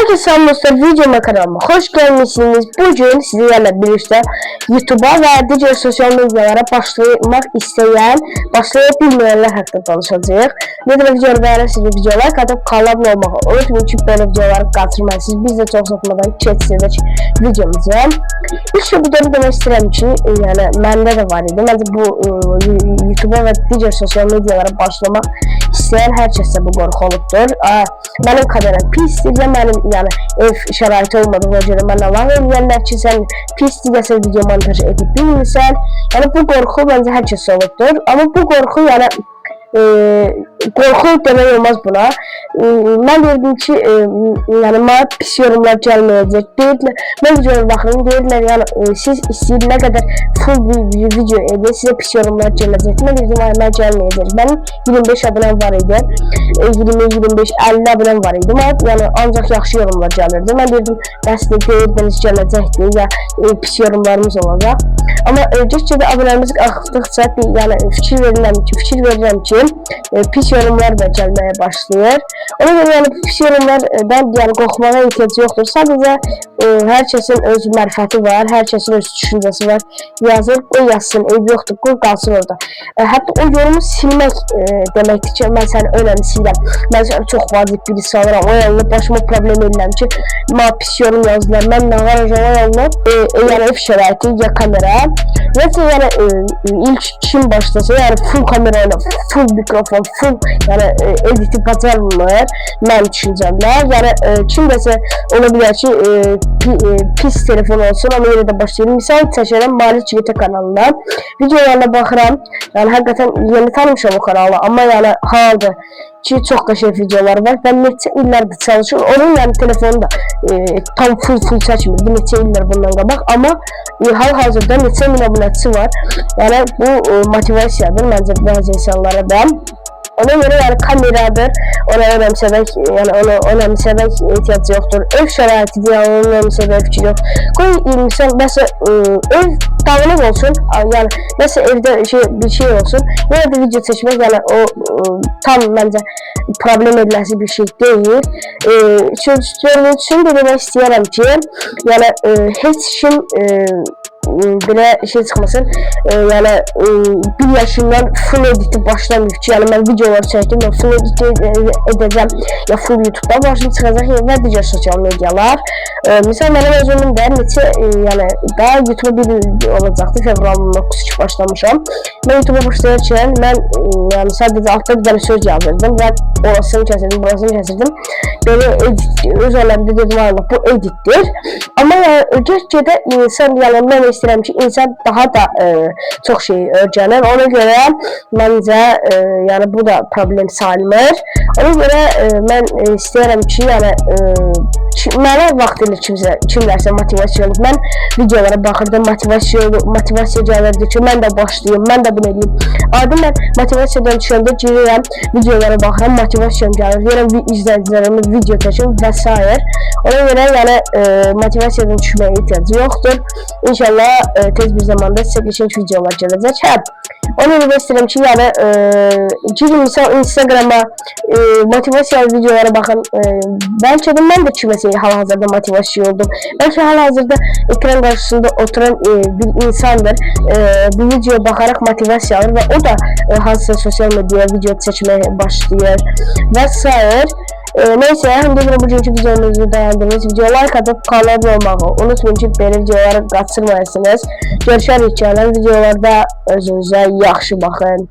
Herkese selam dostlar, videoma kanalıma hoş gelmişsiniz. Bugün sizlerle birlikte YouTube'a ve diğer sosyal medyalara başlamak isteyen, başlayabilmeyenler hakkında konuşacağız. Nedir videoları beğenirsiniz, videolar katıp kanala abone olmayı unutmayın ki böyle videoları kaçırmayasınız. Biz de çok satmadan geçseydik videomuza. İlk videoda demek istedim ki, yani bende de var idi. Bence bu YouTube'a ve diğer sosyal medyalara başlamak isteyen herkese bu qorxu olubdur. Benim kameram pisdir ya benim yani ev şəraiti olmadığına görə mən Allah eləyərlər ki, sən pis digəsə video montaj edib bilmirsən. Yəni bu qorxu məncə hər kəs olubdur. Amma bu qorxu yəni qorxu demək olmaz buna. Mən dedim ki, yəni mənə pis yorumlar gəlməyəcək. Deyirlər, mən videoya baxıram, deyirlər, yəni siz istəyir nə qədər full bir video edin, sizə pis yorumlar gələcək. Mən dedim, mənə gəlməyəcək. Mənim 25 abonem var idi. 20-25, 50 abonem var idi. Yəni ancaq yaxşı yorumlar gəlirdi. Mən dedim, bəsdir, deyirdiniz gələcəkdir, ya pis yorumlarımız olacaq. Amma get-gedə abonelərimiz artdıqca yəni fikir verirəm ki, pis yorumlar da gəlməyə başlayır. Ona görə yəni pis yorumlardan yəni qorxmağa ehtiyac yoxdur. Sadəcə hər kəsin öz mərifəti var, hər kəsin öz düşüncəsi var. Yazır, qoy yazsın, eyb yoxdur, qoy qalsın orada. Hətta o yorumu silmək deməkdir ki, mən səni önəmi siləm. Mən səni çox vacib birisi alıram. O yolda başıma problem edirəm ki, mənə pis yorum yazdılar. Mən nə varacam o yolda? Yəni ev şəraiti ya kamera. Nəsə yəni ilk kim başlasa, yəni full kamera ilə, full mikrofon, full yəni editi bacarmır mənim düşüncəmlə. Yəni kim desə ola bilər ki, pis telefon olsun, amma elə də başlayalım. Misal çəkirəm Malik YT kanalına. Videolarına baxıram. Yəni həqiqətən yeni tanımışam o kanalı, amma yəni haldır ki, çox qəşəng videolar var. Ben neçə illərdir çalışıram. Onun yəni telefonu da tam full çəkmirdi. Neçə illər bundan qabaq, amma hal-hazırda neçə min abunəçisi var. Yəni bu motivasiyadır məncə bəzi insanlara da. Ona görə yəni kameradır, ona önemsəmək ehtiyac yoxdur. Ev şəraitidir, yəni onu önemsəmək fikir yox. Qoy misal, nəsə ev dağınıq olsun, yəni nəsə evdə bir şey olsun, yenə də video çəkmək, yəni o tam məncə problem ediləsi bir şey deyil. Üçün də demək istəyərəm ki, yəni heç kim belə şey çıxmasın, yəni bir yaşından full editi başlamayıb ki, yəni mən videolar çəkdim, mən full edit edəcəm, ya full YouTube'da başım çıxacaq və digər sosial medyalar. Misal mənim özümün də neçə, yəni daha YouTube'a bir olacaqdı, fevralın 9 başlamışam. Mən YouTube'a başlayarkən, mən yəni sadəcə altda bir dənə söz yazırdım və orasını kəsirdim, burasını kəsirdim. Belə edit, öz aləmdə dedim, Allah bu editdir. Amma get-gedə insan, yəni mən istəyirəm ki, insan daha da çox şey öyrənir. Ona görə məncə yəni bu da problem sayılmır. Ona görə mən istəyirəm ki, yəni mənə vaxtıyla kimlərsə motivasiya olub. Mən videolara baxırdım, motivasiya gəlirdi ki, mən də başlayayım, mən də bunu edeyim. Adım mən motivasiyadan düşəndə girirəm, videolara baxıram, motivasiyam gəlir, deyirəm izləyicilərimi video çəkim və s. Ona görə yəni motivasiyadan düşməyə ehtiyac yoxdur. İnşallah tez bir zamanda sizə qəşəng videolar gələcək. Onu da istəyirəm ki, yəni girin misal Instagram'a motivasiyalı videolara baxın. Bəlkə də mən də kiməsə hal-hazırda motivasiya oldum. Bəlkə hal-hazırda ekran qarşısında oturan bir insandır. Bu videoya baxaraq motivasiya alır və o da hansısa sosial medyaya video çəkməyə başlayır və s. Neyse, həm də bugünkü videomuzu dayandığınız videoya like atıp kanala abone olmağı unutmayın ki, belə videoları qaçırmayasınız. Görüşərik gələn videolarda, özünüzə yaxşı baxın.